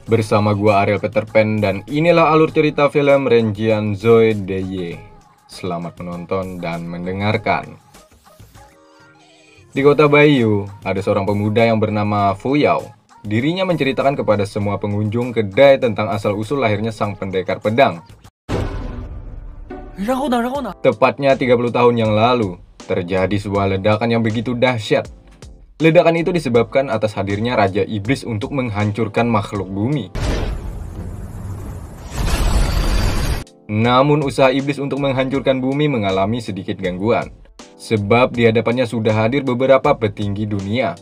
Bersama gua Ariel Peter Pan dan inilah alur cerita film Renjian Zoe Deye. Selamat menonton dan mendengarkan. Di kota Baiyu, ada seorang pemuda yang bernama Fu Yao. Dirinya menceritakan kepada semua pengunjung kedai tentang asal-usul lahirnya sang pendekar pedang. Tepatnya 30 tahun yang lalu, terjadi sebuah ledakan yang begitu dahsyat. Ledakan itu disebabkan atas hadirnya Raja Iblis untuk menghancurkan makhluk bumi. Namun usaha iblis untuk menghancurkan bumi mengalami sedikit gangguan. Sebab di hadapannya sudah hadir beberapa petinggi dunia,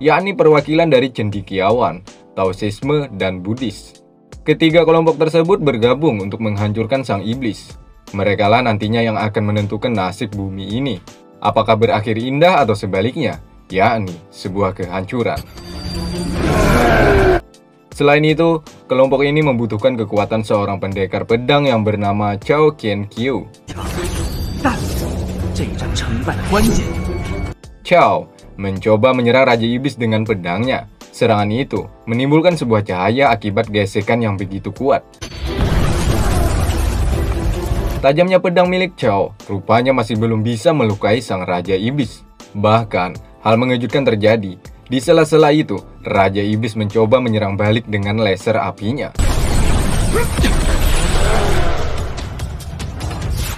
yakni perwakilan dari cendekiawan, Taoisme, dan Buddhis. Ketiga kelompok tersebut bergabung untuk menghancurkan sang iblis. Mereka lah nantinya yang akan menentukan nasib bumi ini. Apakah berakhir indah atau sebaliknya? Yakni sebuah kehancuran. Selain itu, kelompok ini membutuhkan kekuatan seorang pendekar pedang yang bernama Chao Qianqiu. Chao mencoba menyerang Raja Iblis dengan pedangnya. Serangan itu menimbulkan sebuah cahaya akibat gesekan yang begitu kuat. Tajamnya pedang milik Chao rupanya masih belum bisa melukai sang Raja Iblis. Bahkan, hal mengejutkan terjadi. Di sela-sela itu, Raja Iblis mencoba menyerang balik dengan laser apinya.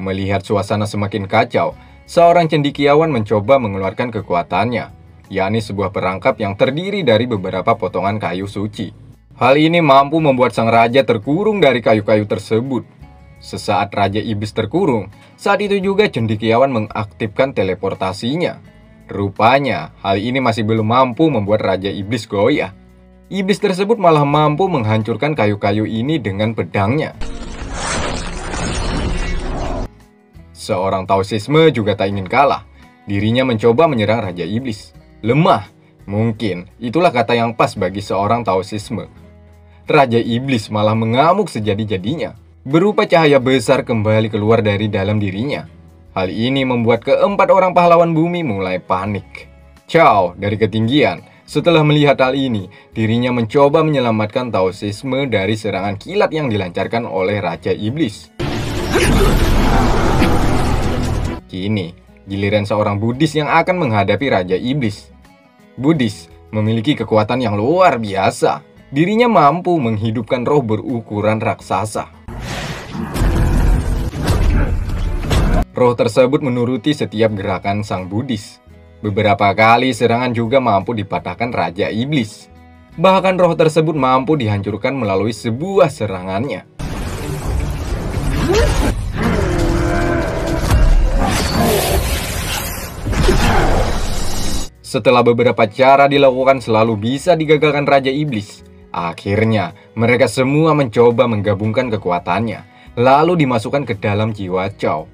Melihat suasana semakin kacau, seorang cendekiawan mencoba mengeluarkan kekuatannya, yakni sebuah perangkap yang terdiri dari beberapa potongan kayu suci. Hal ini mampu membuat sang raja terkurung dari kayu-kayu tersebut. Sesaat Raja Iblis terkurung, saat itu juga cendekiawan mengaktifkan teleportasinya. Rupanya, hal ini masih belum mampu membuat Raja Iblis goyah. Iblis tersebut malah mampu menghancurkan kayu-kayu ini dengan pedangnya. Seorang Taoisme juga tak ingin kalah. Dirinya mencoba menyerang Raja Iblis. Lemah, mungkin itulah kata yang pas bagi seorang Taoisme. Raja Iblis malah mengamuk sejadi-jadinya. Berupa cahaya besar kembali keluar dari dalam dirinya. Hal ini membuat keempat orang pahlawan bumi mulai panik. Chao dari ketinggian, setelah melihat hal ini, dirinya mencoba menyelamatkan Taoisme dari serangan kilat yang dilancarkan oleh Raja Iblis. Kini, giliran seorang Buddhis yang akan menghadapi Raja Iblis. Buddhis memiliki kekuatan yang luar biasa. Dirinya mampu menghidupkan roh berukuran raksasa. Roh tersebut menuruti setiap gerakan sang Buddhis. Beberapa kali serangan juga mampu dipatahkan Raja Iblis. Bahkan roh tersebut mampu dihancurkan melalui sebuah serangannya. Setelah beberapa cara dilakukan selalu bisa digagalkan Raja Iblis. Akhirnya, mereka semua mencoba menggabungkan kekuatannya, lalu dimasukkan ke dalam jiwa Chao.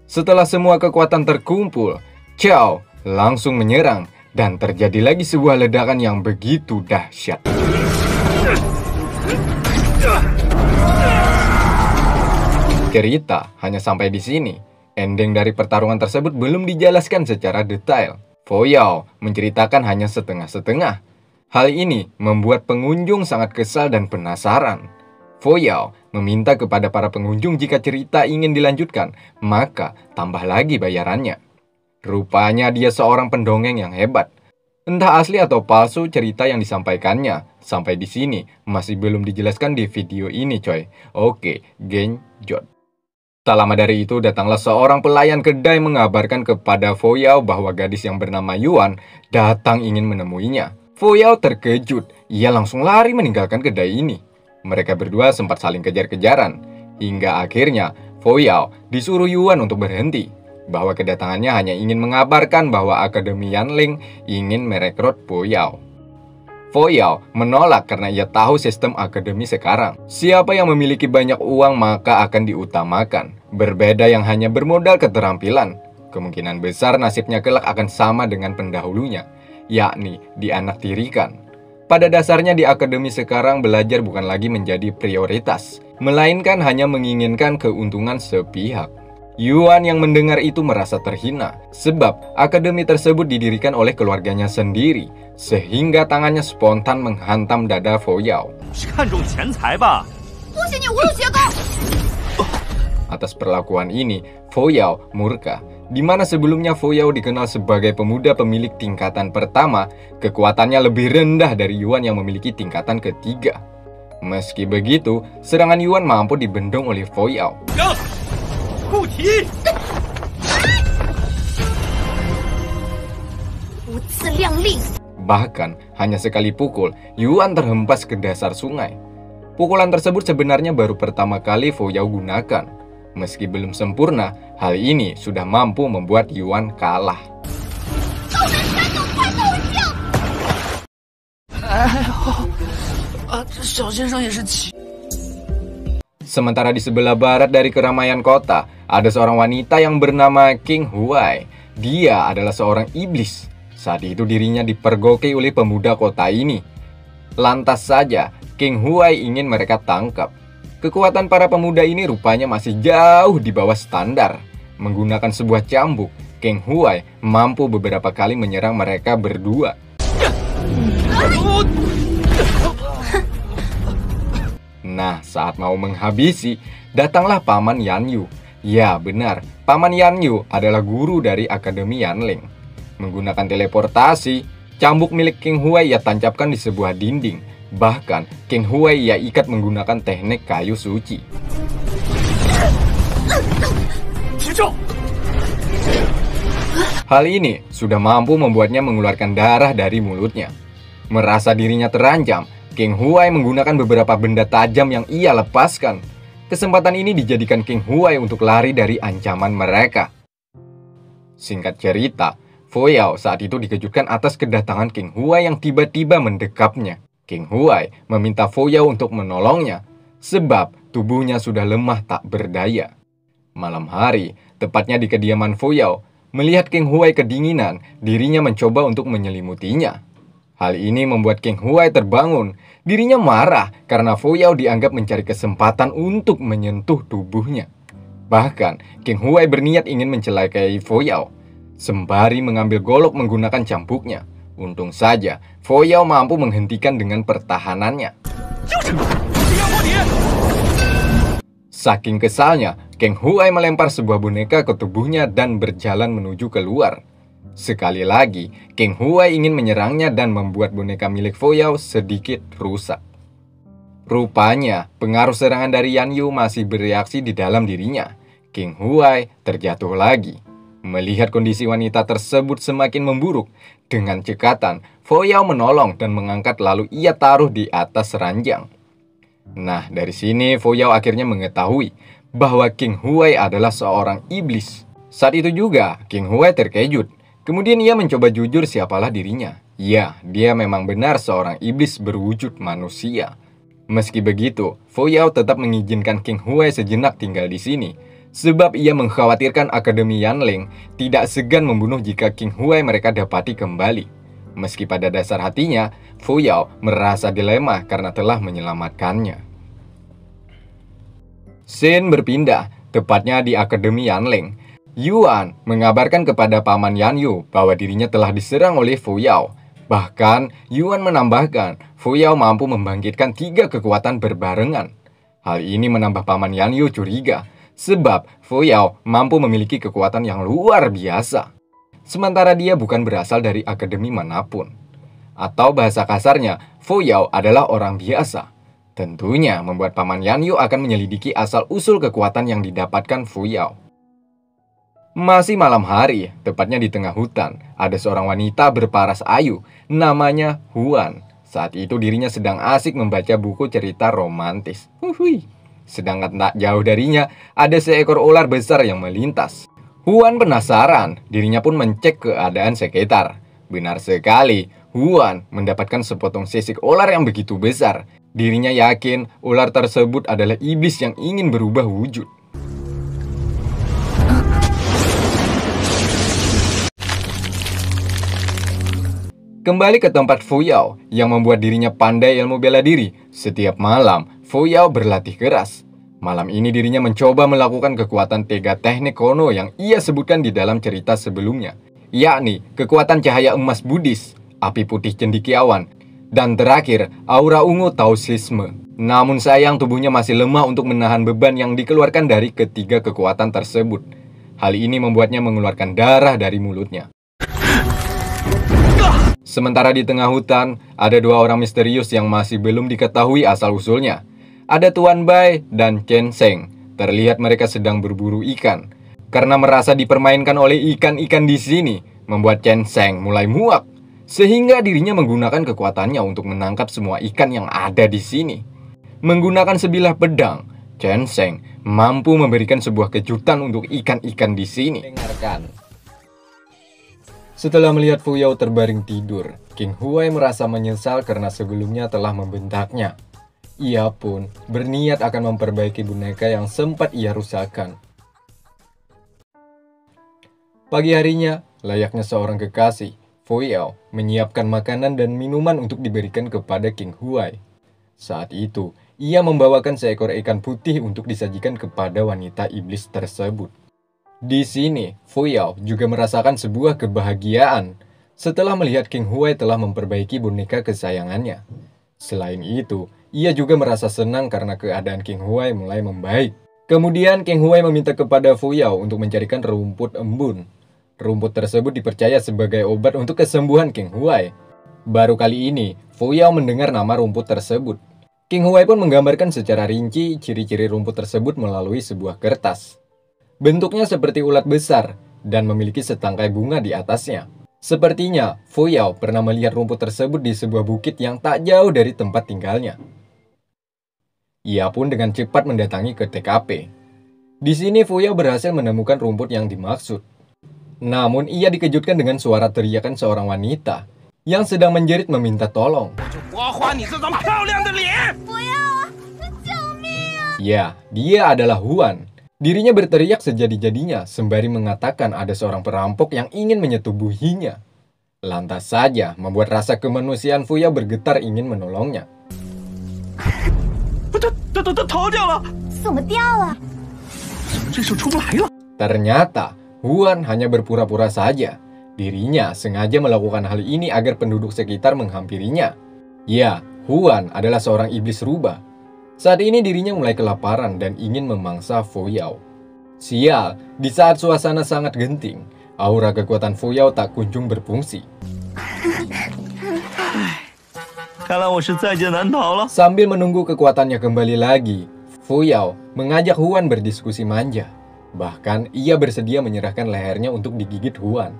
Setelah semua kekuatan terkumpul, Chao langsung menyerang dan terjadi lagi sebuah ledakan yang begitu dahsyat. Cerita hanya sampai di sini. Ending dari pertarungan tersebut belum dijelaskan secara detail. Fu Yao menceritakan hanya setengah-setengah. Hal ini membuat pengunjung sangat kesal dan penasaran. Fu Yao meminta kepada para pengunjung jika cerita ingin dilanjutkan, maka tambah lagi bayarannya. Rupanya dia seorang pendongeng yang hebat. Entah asli atau palsu cerita yang disampaikannya. Sampai di sini masih belum dijelaskan di video ini coy. Oke, genjot. Tak lama dari itu datanglah seorang pelayan kedai mengabarkan kepada Fu Yao bahwa gadis yang bernama Yuan datang ingin menemuinya. Fu Yao terkejut, ia langsung lari meninggalkan kedai ini. Mereka berdua sempat saling kejar-kejaran, hingga akhirnya Fu Yao disuruh Yuan untuk berhenti, bahwa kedatangannya hanya ingin mengabarkan bahwa Akademi Yanling ingin merekrut Fu Yao. Fu Yao menolak karena ia tahu sistem akademi sekarang. Siapa yang memiliki banyak uang maka akan diutamakan. Berbeda yang hanya bermodal keterampilan. Kemungkinan besar nasibnya kelak akan sama dengan pendahulunya, yakni dianaktirikan. Pada dasarnya di akademi sekarang belajar bukan lagi menjadi prioritas, melainkan hanya menginginkan keuntungan sepihak. Yuan yang mendengar itu merasa terhina, sebab akademi tersebut didirikan oleh keluarganya sendiri, sehingga tangannya spontan menghantam dada Foyao. Atas perlakuan ini, Foyao murka, di mana sebelumnya Foyao dikenal sebagai pemuda pemilik tingkatan pertama, kekuatannya lebih rendah dari Yuan yang memiliki tingkatan ketiga. Meski begitu, serangan Yuan mampu dibendung oleh Foyao. Bahkan, hanya sekali pukul, Yuan terhempas ke dasar sungai. Pukulan tersebut sebenarnya baru pertama kali Foyao gunakan. Meski belum sempurna, hal ini sudah mampu membuat Yuan kalah. Sementara di sebelah barat dari keramaian kota, ada seorang wanita yang bernama King Huai. Dia adalah seorang iblis. Saat itu dirinya dipergoki oleh pemuda kota ini. Lantas saja, King Huai ingin mereka tangkap. Kekuatan para pemuda ini rupanya masih jauh di bawah standar. Menggunakan sebuah cambuk, King Huai mampu beberapa kali menyerang mereka berdua. Nah, saat mau menghabisi, datanglah Paman Yanyu. Ya, benar, Paman Yanyu adalah guru dari Akademi Yanling. Menggunakan teleportasi, cambuk milik King Huai ia tancapkan di sebuah dinding. Bahkan, King Huai ia ikat menggunakan teknik kayu suci. Hal ini sudah mampu membuatnya mengeluarkan darah dari mulutnya. Merasa dirinya terancam, King Huai menggunakan beberapa benda tajam yang ia lepaskan. Kesempatan ini dijadikan King Huai untuk lari dari ancaman mereka. Singkat cerita, Foyao saat itu dikejutkan atas kedatangan King Huai yang tiba-tiba mendekapnya. King Huai meminta Foyao untuk menolongnya, sebab tubuhnya sudah lemah tak berdaya. Malam hari, tepatnya di kediaman Foyao, melihat King Huai kedinginan, dirinya mencoba untuk menyelimutinya. Hal ini membuat King Huai terbangun. Dirinya marah karena Foyao dianggap mencari kesempatan untuk menyentuh tubuhnya. Bahkan, King Huai berniat ingin mencelakai Foyao, sembari mengambil golok menggunakan cambuknya. Untung saja, Foyao mampu menghentikan dengan pertahanannya. Saking kesalnya, King Huai melempar sebuah boneka ke tubuhnya dan berjalan menuju keluar. Sekali lagi, King Huai ingin menyerangnya dan membuat boneka milik Foyao sedikit rusak. Rupanya, pengaruh serangan dari Yanyu masih bereaksi di dalam dirinya. King Huai terjatuh lagi. Melihat kondisi wanita tersebut semakin memburuk, dengan cekatan, Foyao menolong dan mengangkat lalu ia taruh di atas ranjang. Nah, dari sini Foyao akhirnya mengetahui bahwa King Huai adalah seorang iblis. Saat itu juga, King Huai terkejut. Kemudian ia mencoba jujur siapalah dirinya. Ya, dia memang benar seorang iblis berwujud manusia. Meski begitu, Foyao tetap mengizinkan King Huai sejenak tinggal di sini. Sebab ia mengkhawatirkan Akademi Yanling tidak segan membunuh jika King Huai mereka dapati kembali. Meski pada dasar hatinya, Foyao merasa dilema karena telah menyelamatkannya. Scene berpindah, tepatnya di Akademi Yanling. Yuan mengabarkan kepada Paman Yanyu bahwa dirinya telah diserang oleh Foyao. Bahkan, Yuan menambahkan, Foyao mampu membangkitkan 3 kekuatan berbarengan. Hal ini menambah Paman Yanyu curiga, sebab Foyao mampu memiliki kekuatan yang luar biasa. Sementara dia bukan berasal dari akademi manapun. Atau bahasa kasarnya, Foyao adalah orang biasa. Tentunya membuat Paman Yanyu akan menyelidiki asal-usul kekuatan yang didapatkan Foyao. Masih malam hari, tepatnya di tengah hutan, ada seorang wanita berparas ayu, namanya Huan. Saat itu dirinya sedang asik membaca buku cerita romantis. Sedangkan tak jauh darinya, ada seekor ular besar yang melintas. Huan penasaran, dirinya pun mencek keadaan sekitar. Benar sekali, Huan mendapatkan sepotong sisik ular yang begitu besar. Dirinya yakin ular tersebut adalah iblis yang ingin berubah wujud. Kembali ke tempat Foyao yang membuat dirinya pandai ilmu bela diri. Setiap malam, Foyao berlatih keras. Malam ini dirinya mencoba melakukan kekuatan Tega Teknik Kono yang ia sebutkan di dalam cerita sebelumnya, yakni kekuatan cahaya emas Buddhis, api putih cendekiawan, dan terakhir aura ungu Taoisme. Namun sayang tubuhnya masih lemah untuk menahan beban yang dikeluarkan dari ketiga kekuatan tersebut. Hal ini membuatnya mengeluarkan darah dari mulutnya. Sementara di tengah hutan, ada dua orang misterius yang masih belum diketahui asal-usulnya. Ada Tuan Bai dan Chen Sheng. Terlihat mereka sedang berburu ikan. Karena merasa dipermainkan oleh ikan-ikan di sini, membuat Chen Sheng mulai muak. Sehingga dirinya menggunakan kekuatannya untuk menangkap semua ikan yang ada di sini. Menggunakan sebilah pedang, Chen Sheng mampu memberikan sebuah kejutan untuk ikan-ikan di sini. Dengarkan. Setelah melihat Fu Yao terbaring tidur, King Huai merasa menyesal karena sebelumnya telah membentaknya. Ia pun berniat akan memperbaiki boneka yang sempat ia rusakkan. Pagi harinya, layaknya seorang kekasih, Fu Yao menyiapkan makanan dan minuman untuk diberikan kepada King Huai. Saat itu, ia membawakan seekor ikan putih untuk disajikan kepada wanita iblis tersebut. Di sini, Fu Yao juga merasakan sebuah kebahagiaan setelah melihat King Huai telah memperbaiki boneka kesayangannya. Selain itu, ia juga merasa senang karena keadaan King Huai mulai membaik. Kemudian King Huai meminta kepada Fu Yao untuk mencarikan rumput embun. Rumput tersebut dipercaya sebagai obat untuk kesembuhan King Huai. Baru kali ini, Fu Yao mendengar nama rumput tersebut. King Huai pun menggambarkan secara rinci ciri-ciri rumput tersebut melalui sebuah kertas. Bentuknya seperti ulat besar dan memiliki setangkai bunga di atasnya. Sepertinya, Fu Yao pernah melihat rumput tersebut di sebuah bukit yang tak jauh dari tempat tinggalnya. Ia pun dengan cepat mendatangi ke TKP. Di sini Fu Yao berhasil menemukan rumput yang dimaksud. Namun ia dikejutkan dengan suara teriakan seorang wanita yang sedang menjerit meminta tolong. Ya, dia adalah Huan. Dirinya berteriak sejadi-jadinya sembari mengatakan ada seorang perampok yang ingin menyetubuhinya. Lantas saja membuat rasa kemanusiaan Fu Yao bergetar ingin menolongnya. Ternyata Huan hanya berpura-pura saja. Dirinya sengaja melakukan hal ini agar penduduk sekitar menghampirinya. Ya, Huan adalah seorang iblis rubah. Saat ini dirinya mulai kelaparan dan ingin memangsa Fu Yao. Sial, di saat suasana sangat genting, aura kekuatan Fu Yao tak kunjung berfungsi. Sambil menunggu kekuatannya kembali lagi, Fu Yao mengajak Huan berdiskusi manja. Bahkan ia bersedia menyerahkan lehernya untuk digigit Huan.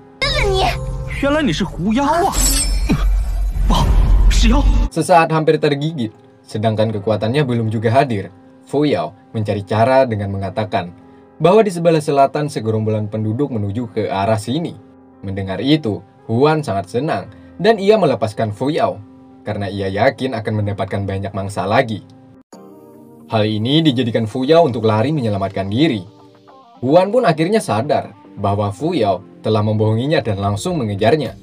Sesaat hampir tergigit, sedangkan kekuatannya belum juga hadir, Fu Yao mencari cara dengan mengatakan bahwa di sebelah selatan segerombolan penduduk menuju ke arah sini. Mendengar itu, Huan sangat senang dan ia melepaskan Fu Yao karena ia yakin akan mendapatkan banyak mangsa lagi. Hal ini dijadikan Fu Yao untuk lari menyelamatkan diri. Huan pun akhirnya sadar bahwa Fu Yao telah membohonginya dan langsung mengejarnya.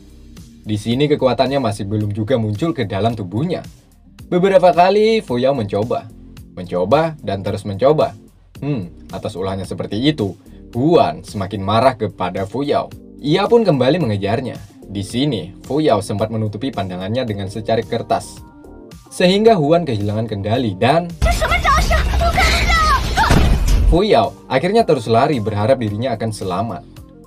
Di sini kekuatannya masih belum juga muncul ke dalam tubuhnya. Beberapa kali Fu Yao mencoba dan terus mencoba. Atas ulahnya seperti itu, Huan semakin marah kepada Fu Yao. Ia pun kembali mengejarnya. Di sini, Fu Yao sempat menutupi pandangannya dengan secarik kertas. Sehingga Huan kehilangan kendali dan Fu Yao akhirnya terus lari berharap dirinya akan selamat.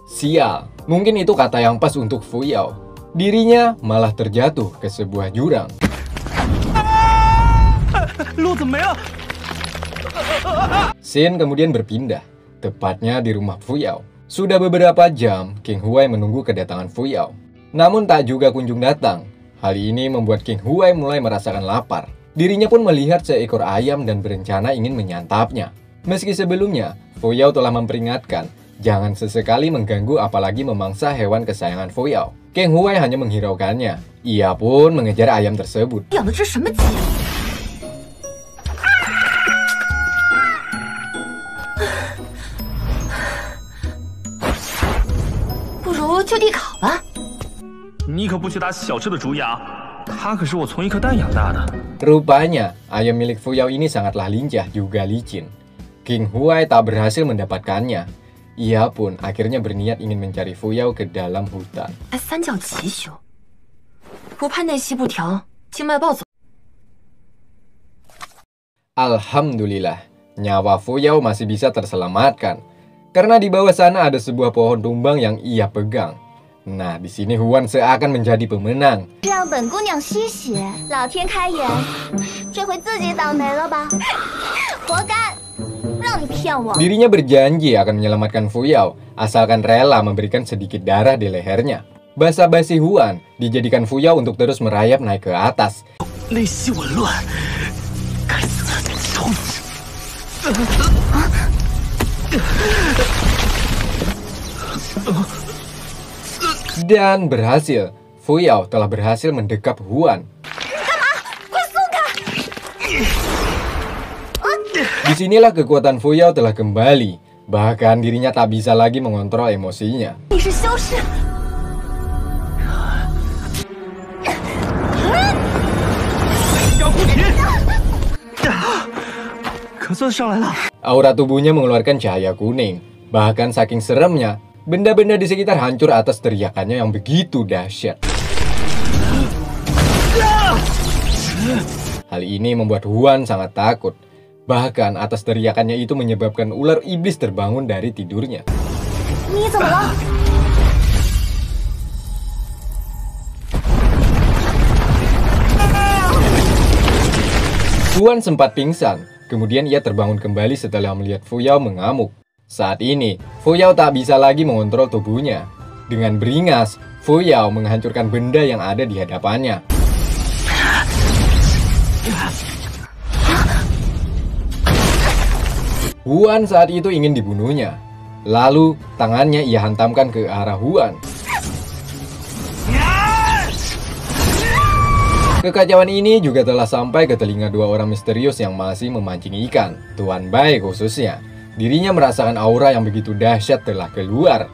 Sial, mungkin itu kata yang pas untuk Fu Yao. Dirinya malah terjatuh ke sebuah jurang. Scene kemudian berpindah, tepatnya di rumah Fu Yao. Sudah beberapa jam, King Huai menunggu kedatangan Fu Yao. Namun tak juga kunjung datang. Hal ini membuat King Huai mulai merasakan lapar. Dirinya pun melihat seekor ayam dan berencana ingin menyantapnya. Meski sebelumnya, Fu Yao telah memperingatkan, jangan sesekali mengganggu apalagi memangsa hewan kesayangan Fu Yao. King Huai hanya menghiraukannya. Ia pun mengejar ayam tersebut. Rupanya, ayam milik Fu Yao ini sangatlah lincah juga licin. King Huai tak berhasil mendapatkannya. Ia pun akhirnya berniat ingin mencari Fuyao ke dalam hutan. 三教齐修，湖畔内息不调，经脉暴走。 Alhamdulillah, nyawa Fuyao masih bisa terselamatkan. Karena di bawah sana ada sebuah pohon tumbang yang ia pegang. Nah, di sini Huan seakan menjadi pemenang. 让本姑娘吸血，老天开眼，这回自己倒霉了吧？活该，让你骗我！ Dirinya berjanji akan menyelamatkan Fuyao, asalkan rela memberikan sedikit darah di lehernya. Basa-basi Huan dijadikan Fuyao untuk terus merayap naik ke atas. 内息紊乱，该死的臭子！ Dan berhasil, Fuyao telah berhasil mendekap Huan. Disinilah kekuatan Fuyao telah kembali. Bahkan dirinya tak bisa lagi mengontrol emosinya. 你是修士， 要不停，可算上来了。 Aura tubuhnya mengeluarkan cahaya kuning. Bahkan saking seremnya, benda-benda di sekitar hancur atas teriakannya yang begitu dahsyat. Hal ini membuat Huan sangat takut. Bahkan atas teriakannya itu menyebabkan ular iblis terbangun dari tidurnya. 你怎么了？ Huan sempat pingsan, kemudian ia terbangun kembali setelah melihat Fuyao mengamuk. Saat ini, Fuyao tak bisa lagi mengontrol tubuhnya. Dengan beringas, Fuyao menghancurkan benda yang ada di hadapannya. Huan saat itu ingin dibunuhnya. Lalu, tangannya ia hantamkan ke arah Huan. Kekacauan ini juga telah sampai ke telinga dua orang misterius yang masih memancing ikan, Tuan Bai khususnya. Dirinya merasakan aura yang begitu dahsyat telah keluar.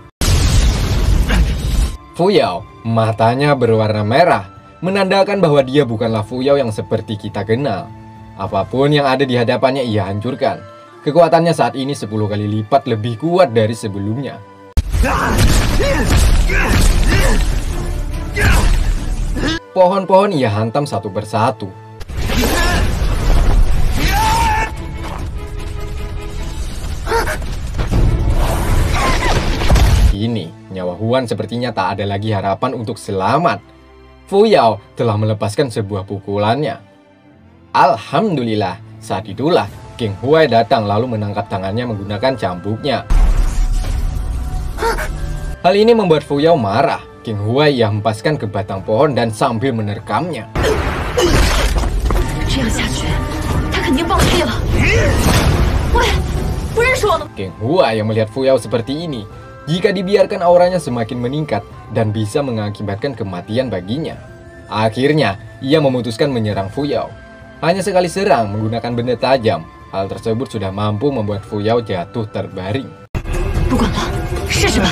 Fuyao, matanya berwarna merah, menandakan bahwa dia bukanlah Fuyao yang seperti kita kenal. Apapun yang ada di hadapannya ia hancurkan. Kekuatannya saat ini 10 kali lipat lebih kuat dari sebelumnya. Pohon-pohon ia hantam satu persatu. Kini, nyawa Huan sepertinya tak ada lagi harapan untuk selamat. Fuyao telah melepaskan sebuah pukulannya. Alhamdulillah, saat itulah King Huai datang lalu menangkap tangannya menggunakan cambuknya. Hal ini membuat Fuyao marah. King Huai ia hempaskan ke batang pohon dan sambil menerkamnya. 这样下去，他肯定暴毙了。喂，不认识我了？ King Huai yang melihat Fuyao seperti ini, jika dibiarkan auranya semakin meningkat dan bisa mengakibatkan kematian baginya. Akhirnya, ia memutuskan menyerang Fuyao. Hanya sekali serang menggunakan benda tajam. Hal tersebut sudah mampu membuat Fuyao jatuh terbaring. 不管了，试试吧。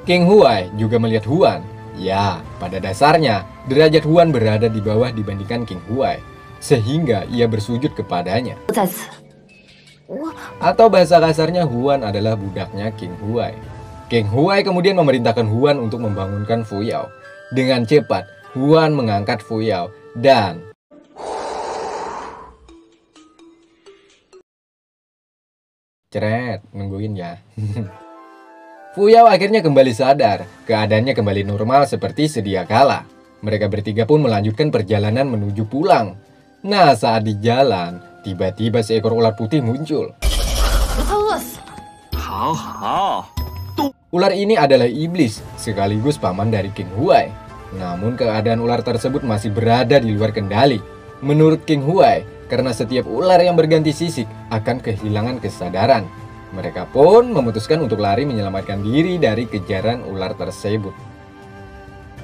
King Huai juga melihat Huan. Ya, pada dasarnya, derajat Huan berada di bawah dibandingkan King Huai. Sehingga ia bersujud kepadanya. 在此， Atau bahasa kasarnya Huan adalah budaknya King Huai. King Huai kemudian memerintahkan Huan untuk membangunkan Fuyao. Dengan cepat, Huan mengangkat Fuyao dan... Ceret, nungguin ya. Fuyao akhirnya kembali sadar. Keadaannya kembali normal seperti sedia kala. Mereka bertiga pun melanjutkan perjalanan menuju pulang. Nah, saat di jalan, tiba-tiba seekor ular putih muncul. 我快饿死了。 好好， Ular ini adalah iblis, sekaligus paman dari King Huai. Namun keadaan ular tersebut masih berada di luar kendali. Menurut King Huai, karena setiap ular yang berganti sisik akan kehilangan kesadaran. Mereka pun memutuskan untuk lari menyelamatkan diri dari kejaran ular tersebut.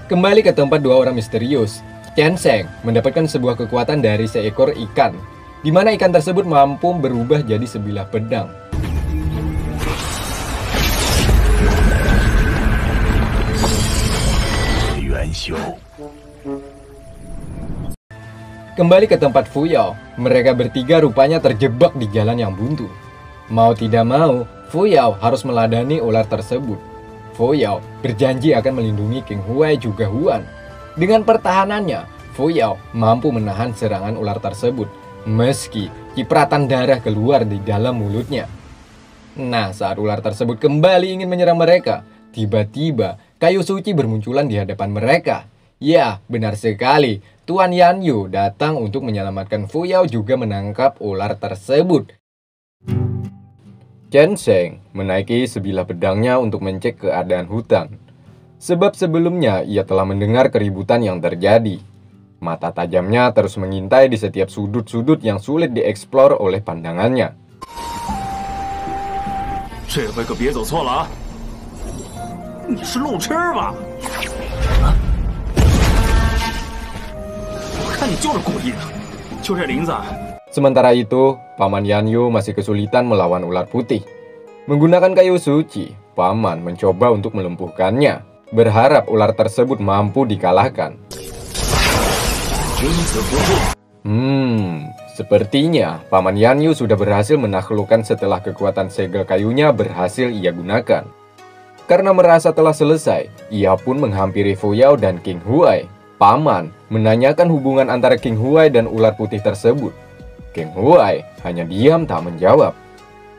Kembali ke tempat dua orang misterius, Chen Sheng mendapatkan sebuah kekuatan dari seekor ikan, di mana ikan tersebut mampu berubah jadi sebilah pedang. Kembali ke tempat Fuyao, mereka bertiga rupanya terjebak di jalan yang buntu. Mau tidak mau, Fuyao harus meladani ular tersebut. Fuyao berjanji akan melindungi King Huai juga Huan. Dengan pertahanannya, Fuyao mampu menahan serangan ular tersebut, meski cipratan darah keluar di dalam mulutnya. Nah, saat ular tersebut kembali ingin menyerang mereka, tiba-tiba kayu suci bermunculan di hadapan mereka. Ya, benar sekali, Tuan Yanyu datang untuk menyelamatkan Fuyao juga menangkap ular tersebut. Chen Sheng menaiki sebilah pedangnya untuk mencek keadaan hutan. Sebab sebelumnya ia telah mendengar keributan yang terjadi. Mata tajamnya terus mengintai di setiap sudut-sudut yang sulit dieksplor oleh pandangannya. 这回可别走错了啊！你是路痴吧？我看你就是故意的。就这林子。 Sementara itu, Paman Yanyu masih kesulitan melawan ular putih. Menggunakan kayu suci, Paman mencoba untuk melumpuhkannya, berharap ular tersebut mampu dikalahkan. Sepertinya Paman Yanyu sudah berhasil menaklukkan setelah kekuatan segel kayunya berhasil ia gunakan. Karena merasa telah selesai, ia pun menghampiri Fuyao dan King Huai. Paman menanyakan hubungan antara King Huai dan ular putih tersebut. King Huai hanya diam tak menjawab.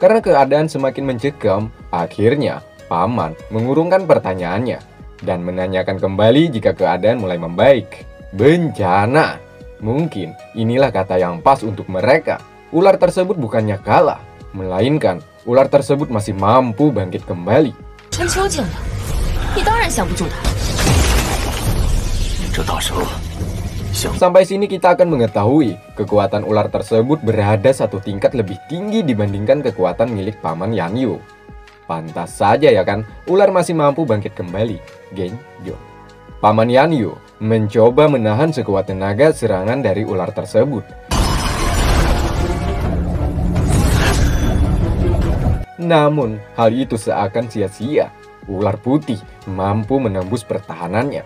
Karena keadaan semakin mencekam, akhirnya Paman mengurungkan pertanyaannya dan menanyakan kembali jika keadaan mulai membaik. Bencana. Mungkin inilah kata yang pas untuk mereka. Ular tersebut bukannya kalah, melainkan ular tersebut masih mampu bangkit kembali. Sampai sini kita akan mengetahui kekuatan ular tersebut berada satu tingkat lebih tinggi dibandingkan kekuatan milik Paman Yanyu. Pantas saja ya kan, ular masih mampu bangkit kembali. Genjo. Paman Yanyu mencoba menahan sekuat tenaga serangan dari ular tersebut. Namun, hal itu seakan sia-sia. Ular putih mampu menembus pertahanannya.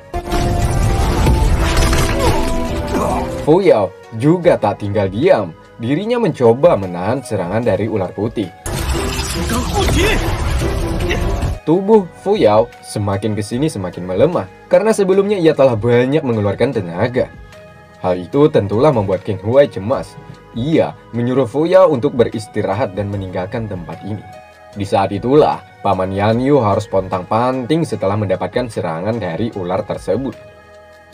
Fuyao juga tak tinggal diam. Dirinya mencoba menahan serangan dari ular putih. Tubuh Fuyao semakin kesini semakin melemah, karena sebelumnya ia telah banyak mengeluarkan tenaga. Hal itu tentulah membuat King Huai cemas. Ia menyuruh Fuyao untuk beristirahat dan meninggalkan tempat ini. Di saat itulah, Paman Yanyu harus pontang-panting setelah mendapatkan serangan dari ular tersebut.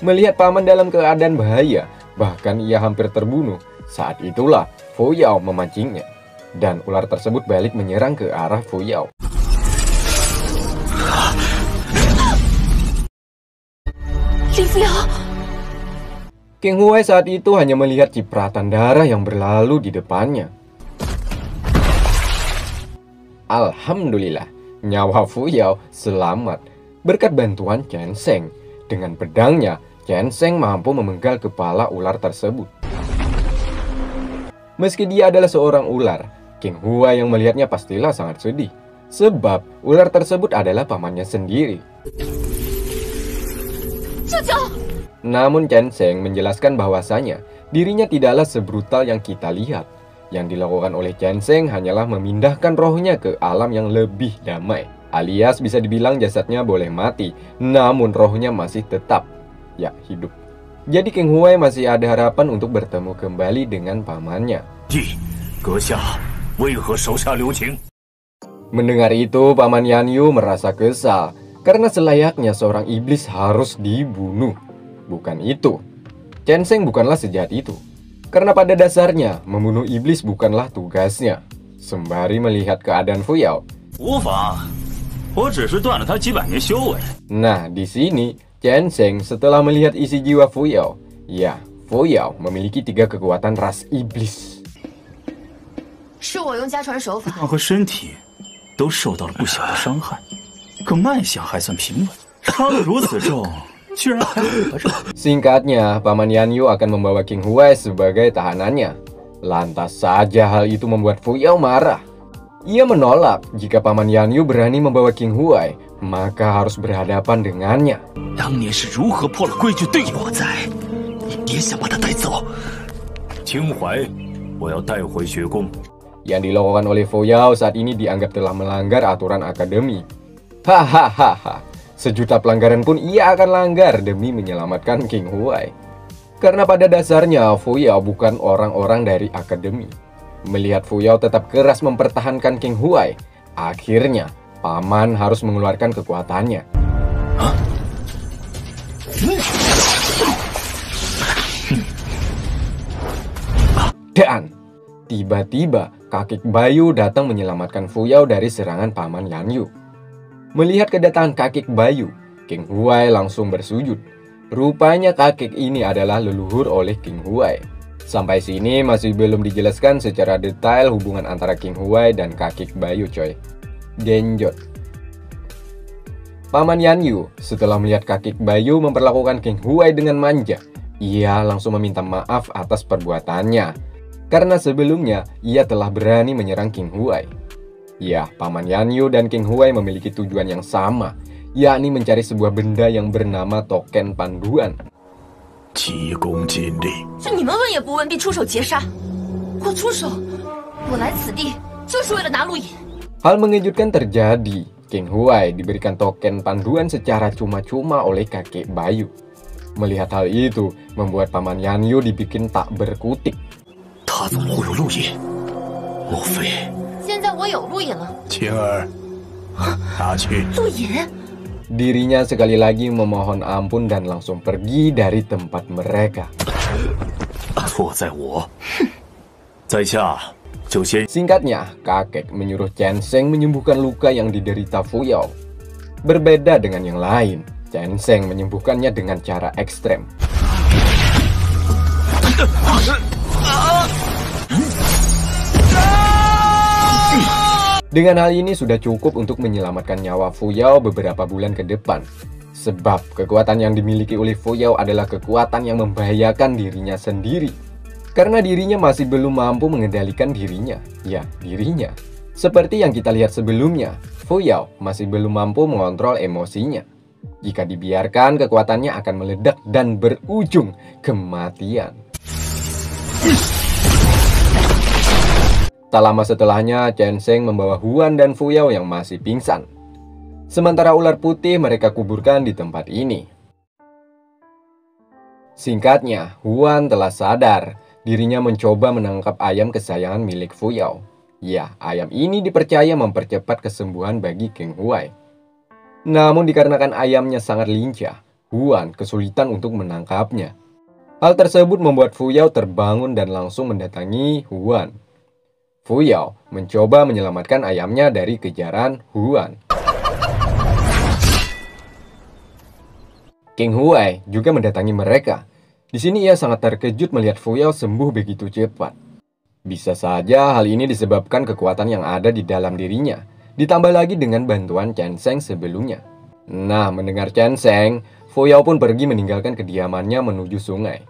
Melihat Paman dalam keadaan bahaya, bahkan ia hampir terbunuh, saat itulah Fuyao memancingnya. Dan ular tersebut balik menyerang ke arah Fuyao. King Huai saat itu hanya melihat cipratan darah yang berlalu di depannya. Alhamdulillah, nyawa Fuyao selamat berkat bantuan Chen Sheng. Dengan pedangnya, Chen Sheng mampu memenggal kepala ular tersebut. Meski dia adalah seorang ular, King Huai yang melihatnya pastilah sangat sedih. Sebab ular tersebut adalah pamannya sendiri. Namun Chen Sheng menjelaskan bahwasanya dirinya tidaklah sebrutal yang kita lihat. Yang dilakukan oleh Chen Sheng hanyalah memindahkan rohnya ke alam yang lebih damai. Alias bisa dibilang jasadnya boleh mati, namun rohnya masih tetap hidup. Jadi King Huai masih ada harapan untuk bertemu kembali dengan pamannya. Mendengar itu, Paman Yanyu merasa kesal. Karena selayaknya seorang iblis harus dibunuh. Bukan itu. Chen Sheng bukanlah sejahat itu. Karena pada dasarnya, membunuh iblis bukanlah tugasnya. Sembari melihat keadaan Fuyao. Nah, di sini, Chen Sheng setelah melihat isi jiwa Fuyao. Ya, Fuyao memiliki 3 kekuatan ras iblis. 可脉象还算平稳，伤得如此重，居然还活着。 Singkatnya, Paman Yanyu akan membawa King Huai sebagai tahanannya. Lantas saja hal itu membuat Fuyao marah. Ia menolak jika Paman Yanyu berani membawa King Huai, maka harus berhadapan dengannya. 当年是如何破了规矩对我在，你别想把他带走，秦淮，我要带回学宫。 Yang dilakukan oleh Fu Yao saat ini dianggap telah melanggar aturan akademi. Hahaha, sejuta pelanggaran pun ia akan langgar demi menyelamatkan King Huai. Karena pada dasarnya Fu Yao bukan orang-orang dari akademi. Melihat Fu Yao tetap keras mempertahankan King Huai, akhirnya paman harus mengeluarkan kekuatannya. Dan tiba-tiba Kakek Bayu datang menyelamatkan Fu Yao dari serangan paman Yan Yu. Melihat kedatangan kakek Bayu, King Huai langsung bersujud. Rupanya kakek ini adalah leluhur oleh King Huai. Sampai sini masih belum dijelaskan secara detail hubungan antara King Huai dan kakek Bayu, coy. Genjot. Paman Yan Yu setelah melihat kakek Bayu memperlakukan King Huai dengan manja, ia langsung meminta maaf atas perbuatannya. Karena sebelumnya ia telah berani menyerang King Huai. Ya, Paman Yan Yu dan King Huai memiliki tujuan yang sama, yakni mencari sebuah benda yang bernama token panduan. 急功近利，是你们问也不问便出手劫杀，我出手，我来此地就是为了拿路引。 Hal mengejutkan terjadi. King Huai diberikan token panduan secara cuma-cuma oleh kakek Bayu. Melihat hal itu, membuat Paman Yan Yu dibikin tak berkutik. 他怎么会有路引？莫非？现在我有路引了。晴儿，拿去。路引？ Dirinya sekali lagi memohon ampun dan langsung pergi dari tempat mereka. 错在我。在下就先。 Singkatnya, kakek menyuruh Chen Sheng menyembuhkan luka yang diderita Fu Yao. Berbeda dengan yang lain, Chen Sheng menyembuhkannya dengan cara ekstrem. Dengan hal ini sudah cukup untuk menyelamatkan nyawa Fu Yao beberapa bulan ke depan. Sebab kekuatan yang dimiliki oleh Fu Yao adalah kekuatan yang membahayakan dirinya sendiri. Karena dirinya masih belum mampu mengendalikan dirinya. Ya, dirinya. Seperti yang kita lihat sebelumnya, Fu Yao masih belum mampu mengontrol emosinya. Jika dibiarkan, kekuatannya akan meledak dan berujung kematian. Tak lama setelahnya, Chen Sheng membawa Huan dan Fu Yao yang masih pingsan. Sementara ular putih mereka kuburkan di tempat ini. Singkatnya, Huan telah sadar. Dirinya mencoba menangkap ayam kesayangan milik Fu Yao. Ya, ayam ini dipercaya mempercepat kesembuhan bagi King Huai. Namun dikarenakan ayamnya sangat lincah, Huan kesulitan untuk menangkapnya. Hal tersebut membuat Fu Yao terbangun dan langsung mendatangi Huan. Fu Yao mencoba menyelamatkan ayamnya dari kejaran Huan. King Huai juga mendatangi mereka. Di sini ia sangat terkejut melihat Fu Yao sembuh begitu cepat. Bisa saja hal ini disebabkan kekuatan yang ada di dalam dirinya, ditambah lagi dengan bantuan Chen Sheng sebelumnya. Nah, mendengar Chen Sheng, Fu Yao pun pergi meninggalkan kediamannya menuju sungai.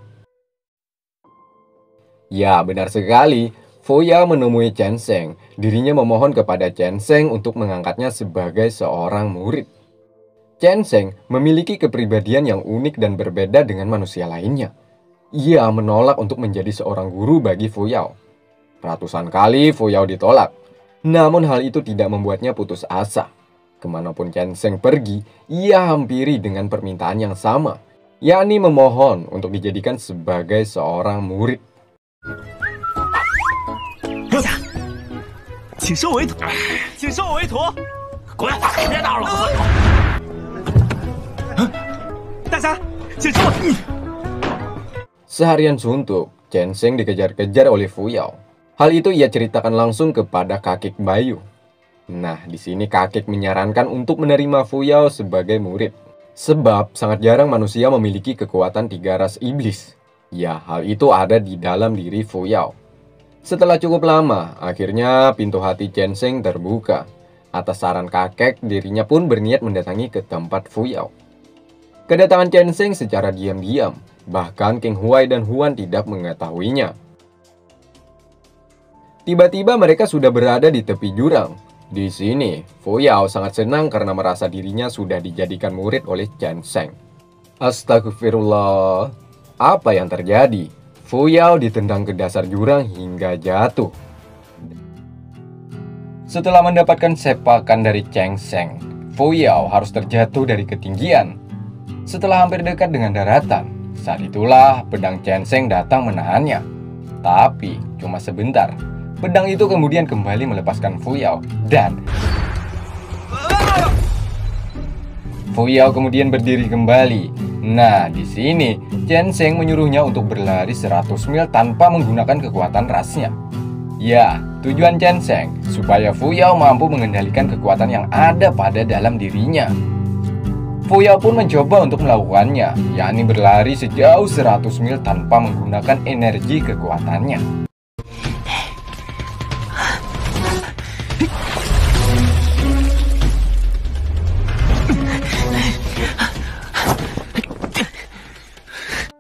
Ya, benar sekali. Fu Yao menemui Chen Sheng. Dirinya memohon kepada Chen Sheng untuk mengangkatnya sebagai seorang murid. Chen Sheng memiliki kepribadian yang unik dan berbeda dengan manusia lainnya. Ia menolak untuk menjadi seorang guru bagi Fu Yao. Ratusan kali Fu Yao ditolak. Namun hal itu tidak membuatnya putus asa. Kemanapun Chen Sheng pergi, ia hampiri dengan permintaan yang sama, yakni memohon untuk dijadikan sebagai seorang murid. 请收为徒，请收我为徒。滚！别打扰了。大侠，请收我。Seharian suntuk, Chen Sheng dikejar-kejar oleh Fu Yao. Hal itu ia ceritakan langsung kepada kakek Bayu. Nah, di sini kakek menyarankan untuk menerima Fu Yao sebagai murid. Sebab sangat jarang manusia memiliki kekuatan 3 ras iblis. Ya, hal itu ada di dalam diri Fu Yao. Setelah cukup lama, akhirnya pintu hati Chen Sheng terbuka. Atas saran kakek, dirinya pun berniat mendatangi ke tempat Fu Yao. Kedatangan Chen Sheng secara diam-diam, bahkan King Huai dan Huan tidak mengetahuinya. Tiba-tiba mereka sudah berada di tepi jurang. Di sini, Fu Yao sangat senang karena merasa dirinya sudah dijadikan murid oleh Chen Sheng. Astagfirullah, apa yang terjadi? Fu Fu Yao ditendang ke dasar jurang hingga jatuh. Setelah mendapatkan sepakan dari Cheng Sheng, Fu Yao harus terjatuh dari ketinggian. Setelah hampir dekat dengan daratan, saat itulah pedang Cheng Sheng datang menahannya. Tapi cuma sebentar. Pedang itu kemudian kembali melepaskan Fu Yao dan Fu Yao kemudian berdiri kembali. Nah, di sini Cheng Sheng menyuruhnya untuk berlari 100 mil tanpa menggunakan kekuatan rasnya. Ya, tujuan Cheng Sheng supaya Fu Yao mampu mengendalikan kekuatan yang ada pada dalam dirinya. Fu Yao pun mencoba untuk melakukannya, yakni berlari sejauh 100 mil tanpa menggunakan energi kekuatannya.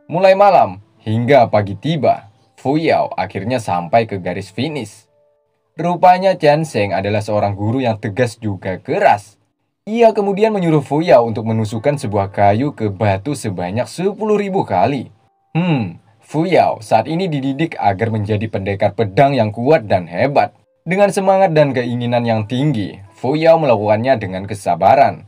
Mulai malam hingga pagi tiba, Fu Yao akhirnya sampai ke garis finish. Rupanya Cheng Sheng adalah seorang guru yang tegas juga keras. Ia kemudian menyuruh Fu Yao untuk menusukkan sebuah kayu ke batu sebanyak 10.000 kali. Fu Yao saat ini dididik agar menjadi pendekar pedang yang kuat dan hebat. Dengan semangat dan keinginan yang tinggi, Fu Yao melakukannya dengan kesabaran.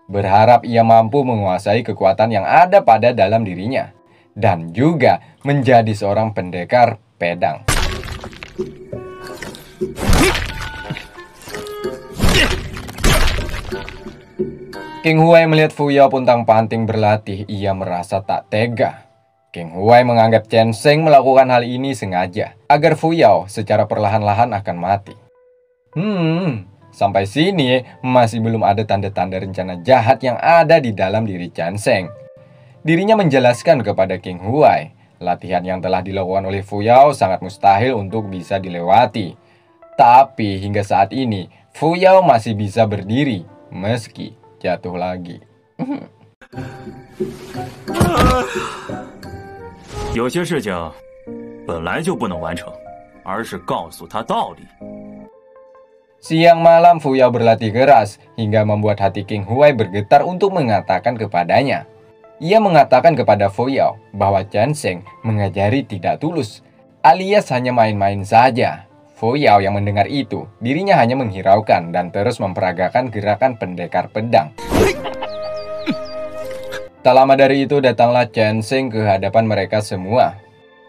Berharap ia mampu menguasai kekuatan yang ada pada dalam dirinya. Dan juga menjadi seorang pendekar pedang. King Huai melihat Fu Yao pontang-panting berlatih, ia merasa tak tega. King Huai menganggap Cheng Sheng melakukan hal ini sengaja, agar Fu Yao secara perlahan-lahan akan mati. Sampai sini masih belum ada tanda-tanda rencana jahat yang ada di dalam diri Cheng Sheng. Dirinya menjelaskan kepada King Huai, latihan yang telah dilakukan oleh Fu Yao sangat mustahil untuk bisa dilewati. Tapi hingga saat ini, Fu Yao masih bisa berdiri, meski jatuh lagi. 有些事情本来就不能完成，而是告诉他道理。 Siang malam Fu Yao berlatih keras hingga membuat hati King Huai bergetar untuk mengatakan kepadanya. Ia mengatakan kepada Fu Yao bahwa Cheng Sheng mengajari tidak tulus, alias hanya main-main saja. Fu Yao yang mendengar itu, dirinya hanya menghiraukan dan terus memperagakan gerakan pendekar pedang. Tak lama dari itu datanglah Cheng Sheng ke hadapan mereka semua.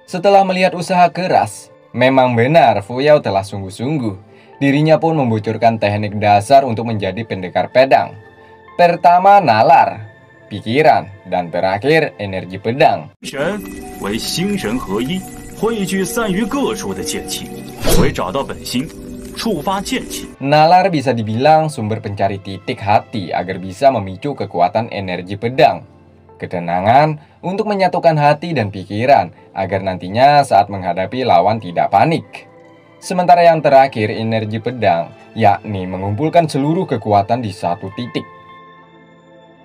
Setelah melihat usaha keras, memang benar Fu Yao telah sungguh-sungguh. Dirinya pun membocorkan teknik dasar untuk menjadi pendekar pedang. Pertama nalar, pikiran, dan terakhir energi pedang. 神为心神合一，汇聚散于各处的剑气，为找到本心，触发剑气。 Nalar bisa dibilang sumber pencari titik hati agar bisa memicu kekuatan energi pedang. Ketenangan untuk menyatukan hati dan pikiran agar nantinya saat menghadapi lawan tidak panik. Sementara yang terakhir energi pedang, yakni mengumpulkan seluruh kekuatan di satu titik.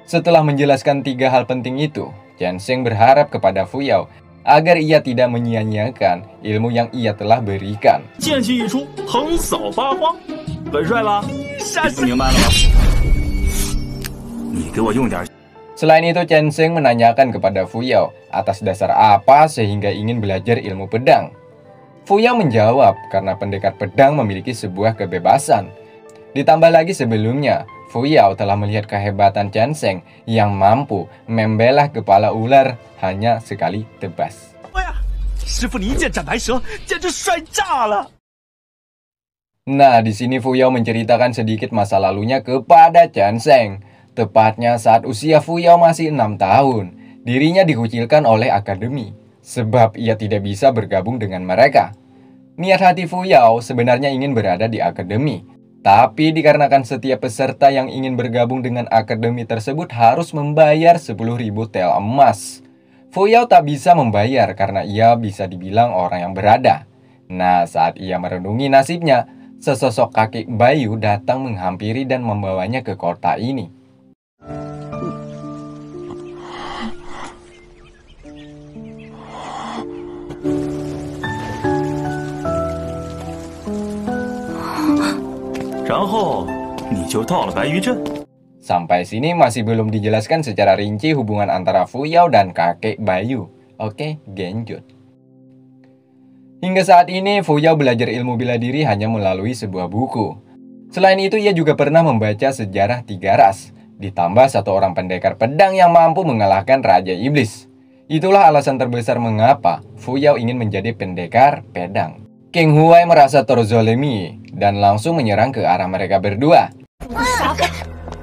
Setelah menjelaskan 3 hal penting itu, Cheng Sheng berharap kepada Fu Yao agar ia tidak menyia-nyiakan ilmu yang ia telah berikan. 剑气一出，横扫八荒。本帅啦，下次明白了吗？你给我用点。 Selain itu, Cheng Sheng menanyakan kepada Fu Yao atas dasar apa sehingga ingin belajar ilmu pedang. Fu Yao menjawab karena pendekar pedang memiliki sebuah kebebasan. Ditambah lagi sebelumnya, Fu Yao telah melihat kehebatan Cheng Sheng yang mampu membelah kepala ular hanya sekali tebas. Nah, di sini Fu Yao menceritakan sedikit masa lalunya kepada Cheng Sheng. Tepatnya saat usia Fu Yao masih 6 tahun, dirinya dikucilkan oleh akademi sebab ia tidak bisa bergabung dengan mereka. Niat hati Fu Yao sebenarnya ingin berada di akademi. Tapi dikarenakan setiap peserta yang ingin bergabung dengan akademi tersebut harus membayar 10.000 tel emas. Fu Yao tak bisa membayar karena ia bisa dibilang orang yang berada. Nah, saat ia merenungi nasibnya, sesosok kakek bayu datang menghampiri dan membawanya ke kota ini. Sampai sini masih belum dijelaskan secara rinci hubungan antara Fu Yao dan kakek bayu. Oke, genjut. Hingga saat ini, Fu Yao belajar ilmu bela diri hanya melalui sebuah buku. Selain itu, ia juga pernah membaca sejarah 3 ras, ditambah 1 orang pendekar pedang yang mampu mengalahkan Raja Iblis. Itulah alasan terbesar mengapa Fu Yao ingin menjadi pendekar pedang. King Huai merasa terzolimi dan langsung menyerang ke arah mereka berdua.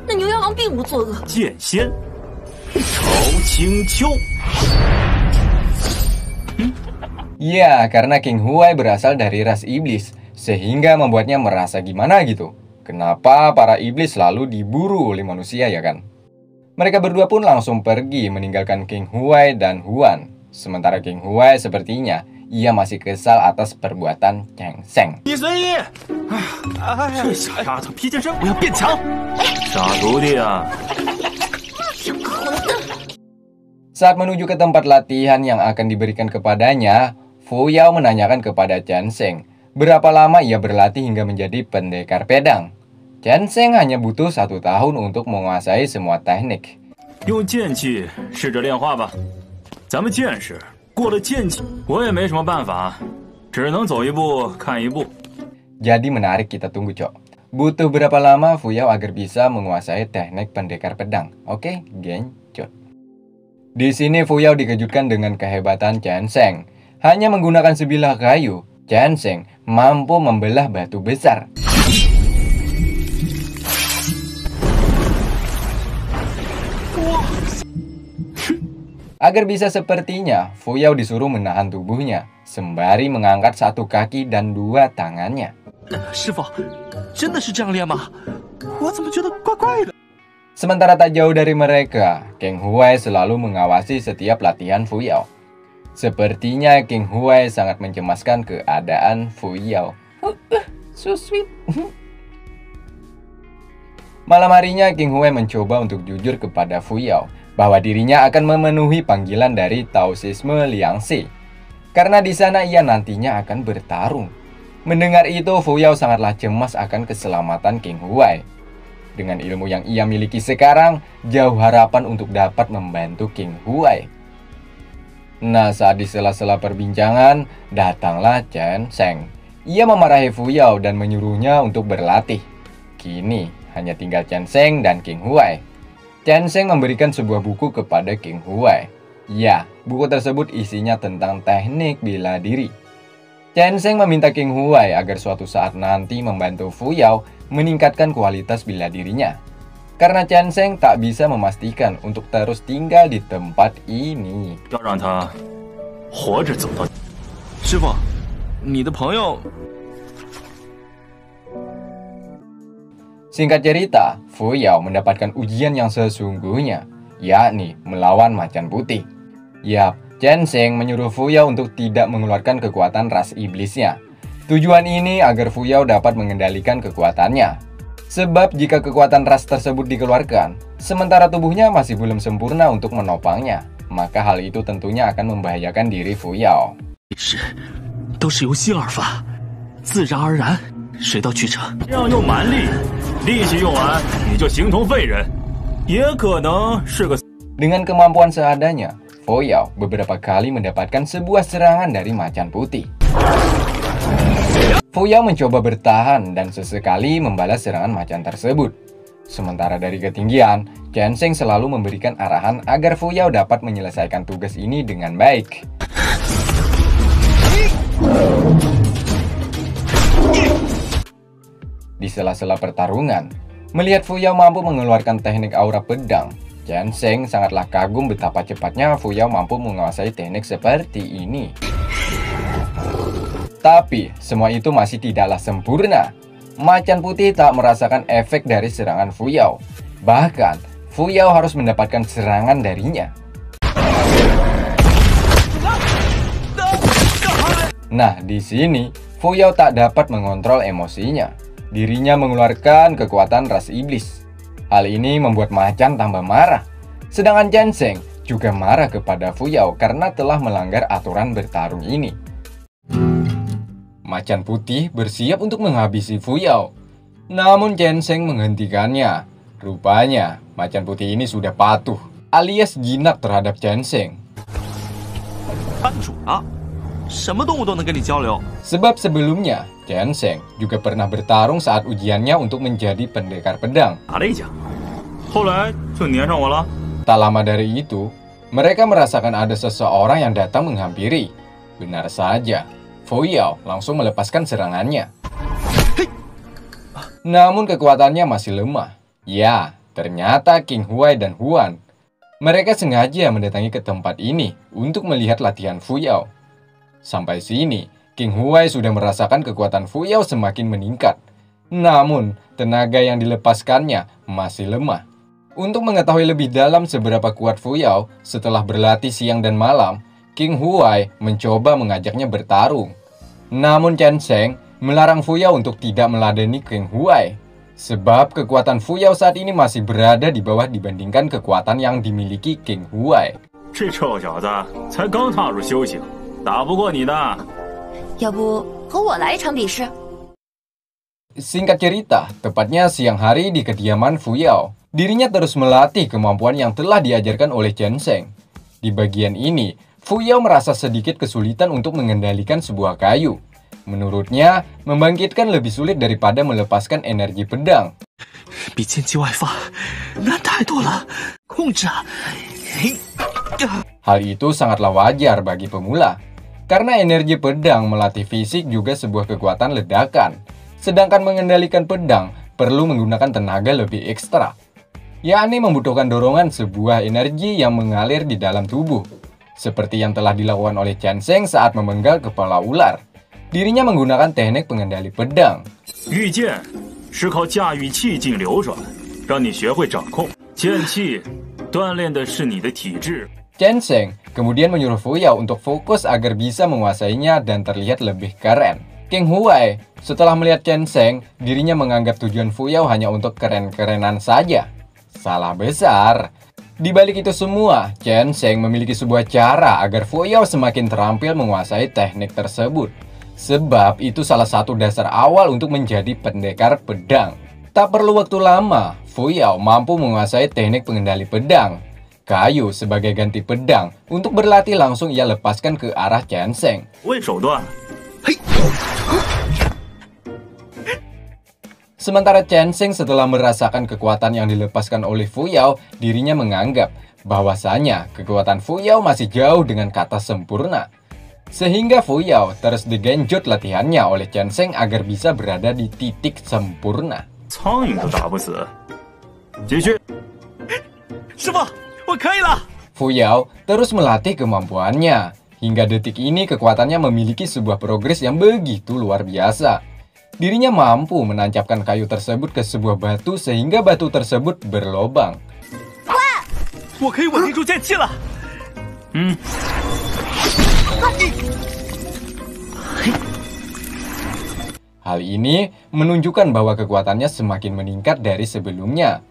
那牛妖王并无作恶。剑仙朝清秋。 Ya, karena King Huai berasal dari ras iblis, sehingga membuatnya merasa gimana gitu. Kenapa para iblis selalu diburu oleh manusia ya kan? Mereka berdua pun langsung pergi meninggalkan King Huai dan Huan. Sementara King Huai sepertinya ia masih kesal atas perbuatan Cheng Sheng. 易随意，这小丫头脾气真不要变强。傻徒弟啊！ Saat menuju ke tempat latihan yang akan diberikan kepadanya, Fu Yao menanyakan kepada Cheng Sheng berapa lama ia berlatih hingga menjadi pendekar pedang. Cheng Sheng hanya butuh 1 tahun untuk menguasai semua teknik. 用剑气试着炼化吧。咱们剑士过了剑气，我也没什么办法，只能走一步看一步。 Jadi menarik, kita tunggu, Cok. Butuh berapa lama Fu Yao agar bisa menguasai teknik pendekar pedang? Oke, genjot. Di sini Fu Yao dikejutkan dengan kehebatan Cheng Sheng. Hanya menggunakan sebilah kayu, Cheng Sheng mampu membelah batu besar. Agar bisa sepertinya, Fu Yao disuruh menahan tubuhnya, sembari mengangkat 1 kaki dan 2 tangannya. 师傅，真的是这样练吗？我怎么觉得怪怪的？ Sementara tak jauh dari mereka, King Huai selalu mengawasi setiap latihan Fu Yao. Sepertinya King Huai sangat mencemaskan keadaan Fu Yao. So sweet. Malam harinya, King Huai mencoba untuk jujur kepada Fu Yao bahwa dirinya akan memenuhi panggilan dari Taoisme Liangxi, karena di sana ia nantinya akan bertarung. Mendengar itu, Fu Yao sangatlah cemas akan keselamatan King Huai. Dengan ilmu yang ia miliki sekarang, jauh harapan untuk dapat membantu King Huai. Nah, saat di sela-sela perbincangan, datanglah Cheng Sheng. Ia memarahi Fu Yao dan menyuruhnya untuk berlatih. Kini, hanya tinggal Cheng Sheng dan King Huai. Cheng Sheng memberikan sebuah buku kepada King Huai. Ya, buku tersebut isinya tentang teknik bela diri. Cheng Sheng meminta King Huai agar suatu saat nanti membantu Fu Yao meningkatkan kualitas bela dirinya. Karena Cheng Sheng tak bisa memastikan untuk terus tinggal di tempat ini. 要让他活着走到。师傅，你的朋友 Singkat cerita, Fu Yao mendapatkan ujian yang sesungguhnya, yakni melawan macan putih. Yap, Cheng Sheng menyuruh Fu Yao untuk tidak mengeluarkan kekuatan ras iblisnya. Tujuan ini agar Fu Yao dapat mengendalikan kekuatannya. Sebab jika kekuatan ras tersebut dikeluarkan, sementara tubuhnya masih belum sempurna untuk menopangnya, maka hal itu tentunya akan membahayakan diri Fu Yao. 都是由心而发，自然而然，水到渠成。这样用蛮力，力气用完你就形同废人，也可能是个。 Dengan kemampuan seadanya, Fu Yao beberapa kali mendapatkan sebuah serangan dari macan putih. Fu Yao mencoba bertahan dan sesekali membalas serangan macan tersebut. Sementara dari ketinggian, Cheng Sheng selalu memberikan arahan agar Fu Yao dapat menyelesaikan tugas ini dengan baik. Di sela-sela pertarungan, melihat Fu Yao mampu mengeluarkan teknik aura pedang, Cheng Sheng sangatlah kagum betapa cepatnya Fu Yao mampu menguasai teknik seperti ini. Tapi, semua itu masih tidaklah sempurna. Macan putih tak merasakan efek dari serangan Fu Yao. Bahkan, Fu Yao harus mendapatkan serangan darinya. Nah, di sini, Fu Yao tak dapat mengontrol emosinya. Dirinya mengeluarkan kekuatan ras iblis. Hal ini membuat macan tambah marah. Sedangkan Cheng Sheng juga marah kepada Fu Yao karena telah melanggar aturan bertarung ini. Macan putih bersiap untuk menghabisi Fu Yao. Namun Cheng Sheng menghentikannya. Rupanya, macan putih ini sudah patuh, alias jinak terhadap Cheng Sheng. 班主啊，什么动物都能跟你交流。 Sebab sebelumnya, Chen Sheng juga pernah bertarung saat ujiannya untuk menjadi pendekar pedang. 打了一架，后来就粘上我了。 Tak lama dari itu, mereka merasakan ada seseorang yang datang menghampiri. Benar saja, Fu Yao langsung melepaskan serangannya. Namun kekuatannya masih lemah. Ya, ternyata King Huai dan Huan. Mereka sengaja mendatangi ke tempat ini untuk melihat latihan Fu Yao. Sampai sini, King Huai sudah merasakan kekuatan Fu Yao semakin meningkat. Namun, tenaga yang dilepaskannya masih lemah. Untuk mengetahui lebih dalam seberapa kuat Fu Yao setelah berlatih siang dan malam, King Huai mencoba mengajaknya bertarung. Namun Chen Sheng melarang Fu Yao untuk tidak meladeni King Huai. Sebab kekuatan Fu Yao saat ini masih berada di bawah dibandingkan kekuatan yang dimiliki King Huai. 这臭小子才刚踏入修行，打不过你的。要不和我来一场比试？ Singkat cerita, tepatnya siang hari di kediaman Fu Yao, dirinya terus melatih kemampuan yang telah diajarkan oleh Chen Sheng. Di bagian ini, Fu Yao merasa sedikit kesulitan untuk mengendalikan sebuah kayu. Menurutnya, membangkitkan lebih sulit daripada melepaskan energi pedang. 比剑击外放难太多了，控制啊！嘿， Hal itu sangatlah wajar bagi pemula, karena energi pedang melatih fisik juga sebuah kekuatan ledakan. Sedangkan mengendalikan pedang perlu menggunakan tenaga lebih ekstra, yakni membutuhkan dorongan sebuah energi yang mengalir di dalam tubuh. Seperti yang telah dilakukan oleh Chen Sheng saat memenggal kepala ular. Dirinya menggunakan teknik pengendali pedang. 御剑是靠驾驭气劲流转，让你学会掌控剑气，锻炼的是你的体质。 Chen Sheng kemudian menyuruh Fu Yao untuk fokus agar bisa menguasainya dan terlihat lebih keren. King Huai setelah melihat Chen Sheng, dirinya menganggap tujuan Fu Yao hanya untuk keren-kerenan saja. Salah besar. Di balik itu semua, Chen Sheng memiliki sebuah cara agar Fu Yao semakin terampil menguasai teknik tersebut. Sebab itu salah satu dasar awal untuk menjadi pendekar pedang. Tak perlu waktu lama, Fu Yao mampu menguasai teknik pengendali pedang. Kayu sebagai ganti pedang, untuk berlatih langsung ia lepaskan ke arah Chen Sheng. 为手段， Sementara Chen Sheng setelah merasakan kekuatan yang dilepaskan oleh Fu Yao, dirinya menganggap bahwasanya kekuatan Fu Yao masih jauh dengan kata sempurna. Sehingga Fu Yao terus digenjot latihannya oleh Chen Sheng agar bisa berada di titik sempurna. 苍蝇都打不死。继续，师傅，我可以了。 Fu Yao terus melatih kemampuannya. Hingga detik ini kekuatannya memiliki sebuah progres yang begitu luar biasa. Dirinya mampu menancapkan kayu tersebut ke sebuah batu sehingga batu tersebut berlobang. 我可以稳定住剑气了。Hal ini menunjukkan bahwa kekuatannya semakin meningkat dari sebelumnya.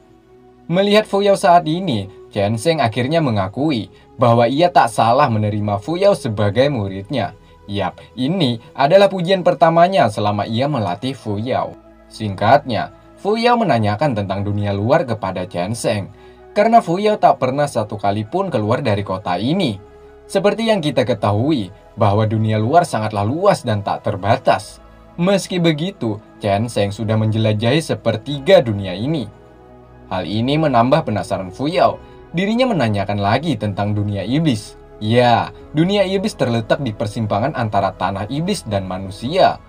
Melihat Fu Yao saat ini, Chen Sheng akhirnya mengakui bahwa ia tak salah menerima Fu Yao sebagai muridnya. Yap, ini adalah pujian pertamanya selama ia melatih Fu Yao. Singkatnya, Fu Yao menanyakan tentang dunia luar kepada Chen Sheng, karena Fu Yao tak pernah satu kali pun keluar dari kota ini. Seperti yang kita ketahui, bahwa dunia luar sangatlah luas dan tak terbatas. Meski begitu, Chen Sheng sudah menjelajahi sepertiga dunia ini. Hal ini menambah penasaran Fu Yao. Dirinya menanyakan lagi tentang dunia iblis. Ya, dunia iblis terletak di persimpangan antara tanah iblis dan manusia.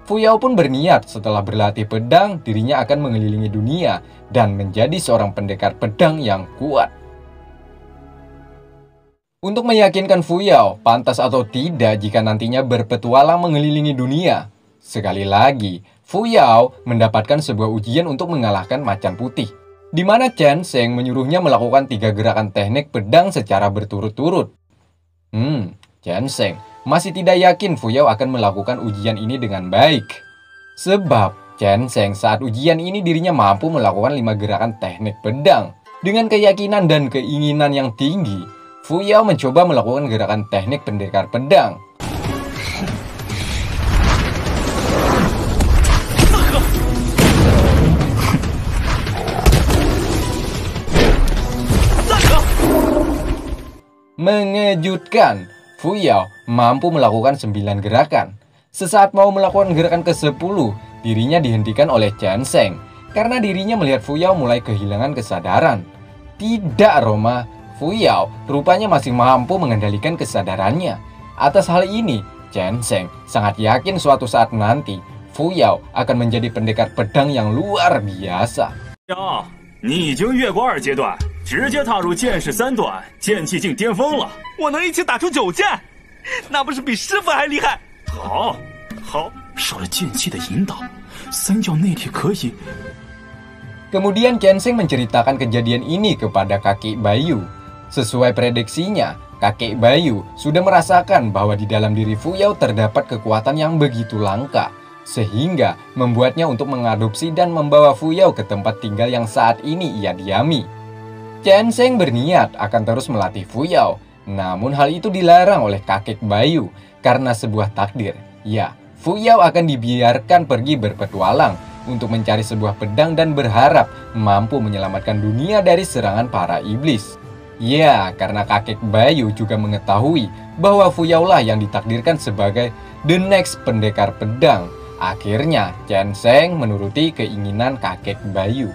Fu Yao pun berniat setelah berlatih pedang, dirinya akan mengelilingi dunia dan menjadi seorang pendekar pedang yang kuat. Untuk meyakinkan Fu Yao, pantas atau tidak jika nantinya berpetualang mengelilingi dunia. Sekali lagi, Fu Yao mendapatkan sebuah ujian untuk mengalahkan macan putih, di mana Chen Sheng menyuruhnya melakukan 3 gerakan teknik pedang secara berturut-turut. Chen Sheng masih tidak yakin Fu Yao akan melakukan ujian ini dengan baik. Sebab Chen Sheng saat ujian ini dirinya mampu melakukan 5 gerakan teknik pedang. Dengan keyakinan dan keinginan yang tinggi, Fu Yao mencoba melakukan gerakan teknik pendekar pedang. Mengejutkan, Fu Fu Yao mampu melakukan 9 gerakan. Sesaat mau melakukan gerakan ke-10, dirinya dihentikan oleh Chen Sheng karena dirinya melihat Fu Yao mulai kehilangan kesadaran. Tidak, Roma, Fu Yao rupanya masih mampu mengendalikan kesadarannya. Atas hal ini, Chen Sheng sangat yakin suatu saat nanti Fu Yao akan menjadi pendekar pedang yang luar biasa. 你已经越过2阶段，直接踏入剑士3段，剑气境巅峰了。我能一起打出9剑，那不是比师傅还厉害？好，好，受了剑气的引导，三教内力可以。 Kemudian Chen Sheng menceritakan kejadian ini kepada kakek Bayu. Sesuai prediksinya, kakek Bayu sudah merasakan bahwa di dalam diri Fu Yao terdapat kekuatan yang begitu langka, sehingga membuatnya untuk mengadopsi dan membawa Fu Yao ke tempat tinggal yang saat ini ia diami. Chen Sheng berniat akan terus melatih Fu Yao, namun hal itu dilarang oleh kakek Bayu karena sebuah takdir. Ya, Fu Yao akan dibiarkan pergi berpetualang untuk mencari sebuah pedang dan berharap mampu menyelamatkan dunia dari serangan para iblis. Ya, karena kakek Bayu juga mengetahui bahwa Fu Yao lah yang ditakdirkan sebagai the next pendekar pedang. Akhirnya, Chen Sheng menuruti keinginan kakek Bayu.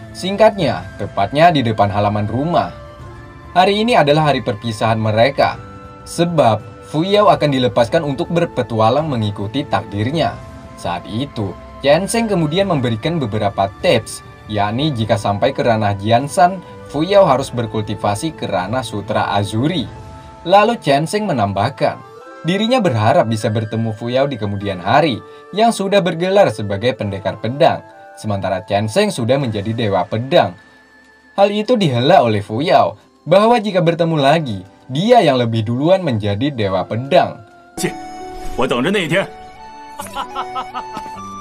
Singkatnya, tepatnya di depan halaman rumah. Hari ini adalah hari perpisahan mereka, sebab Fu Yao akan dilepaskan untuk berpetualang mengikuti takdirnya. Saat itu, Chen Sheng kemudian memberikan beberapa tips, yakni jika sampai ke ranah Jiansan, Fu Yao harus berkultivasi ke ranah Sutra Azuri. Lalu Chen Sheng menambahkan, dirinya berharap bisa bertemu Fu Yao di kemudian hari yang sudah bergelar sebagai pendekar pedang, sementara Chen Sheng sudah menjadi dewa pedang. Hal itu dihela oleh Fu Yao, bahwa jika bertemu lagi, dia yang lebih duluan menjadi dewa pedang. 我等着那一天。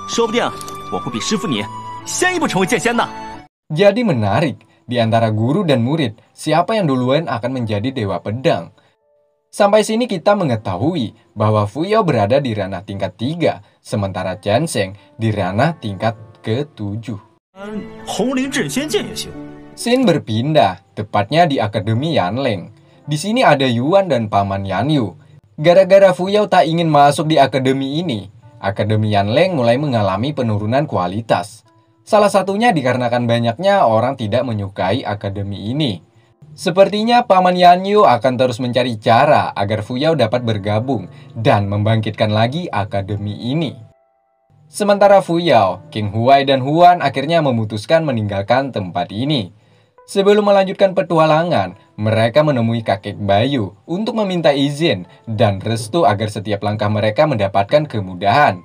说不定我会比师傅你先一步成为剑仙呢。 Jadi menarik, di antara guru dan murid, siapa yang duluan akan menjadi dewa pedang? Sampai sini kita mengetahui bahwa Fu Yao berada di ranah tingkat 3, sementara Chen Sheng di ranah tingkat ke-7. 红绫镇仙剑也行。 Scene berpindah, tepatnya di Akademi Yanleng. Di sini ada Yuan dan Paman Yanyu. Gara-gara Fu Yao tak ingin masuk di akademi ini, Akademi Yanleng mulai mengalami penurunan kualitas. Salah satunya dikarenakan banyaknya orang tidak menyukai akademi ini. Sepertinya Paman Yanyu akan terus mencari cara agar Fu Yao dapat bergabung dan membangkitkan lagi akademi ini. Sementara Fu Yao, King Huai dan Huan akhirnya memutuskan meninggalkan tempat ini. Sebelum melanjutkan petualangan, mereka menemui kakek Bayu untuk meminta izin dan restu agar setiap langkah mereka mendapatkan kemudahan.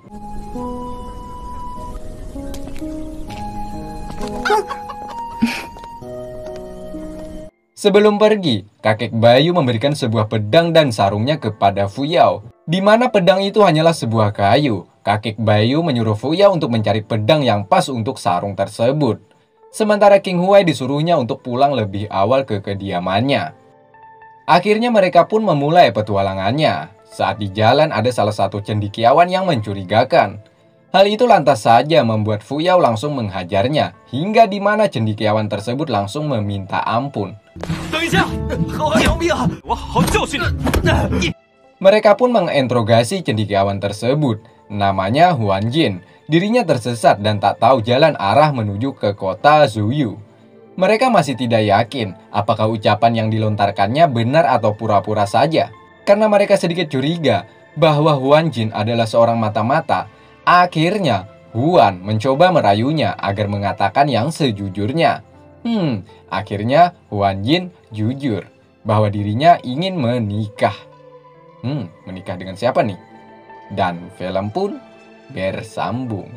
Sebelum pergi, kakek Bayu memberikan sebuah pedang dan sarungnya kepada Fu Yao, di mana pedang itu hanyalah sebuah kayu. Kakek Bayu menyuruh Fu Yao untuk mencari pedang yang pas untuk sarung tersebut. Sementara King Huai disuruhnya untuk pulang lebih awal ke kediamannya. Akhirnya mereka pun memulai petualangannya. Saat di jalan ada salah satu cendekiawan yang mencurigakan. Hal itu lantas saja membuat Fu Yao langsung menghajarnya, hingga di mana cendekiawan tersebut langsung meminta ampun. Mereka pun menginterogasi cendekiawan tersebut. Namanya Huan Jin. Dirinya tersesat dan tak tahu jalan arah menuju ke kota Zuyu. Mereka masih tidak yakin apakah ucapan yang dilontarkannya benar atau pura-pura saja. Karena mereka sedikit curiga bahwa Huan Jin adalah seorang mata-mata. Akhirnya Huan mencoba merayunya agar mengatakan yang sejujurnya. Akhirnya Huan Jin jujur bahwa dirinya ingin menikah. Menikah dengan siapa nih? Dan film pun bersambung.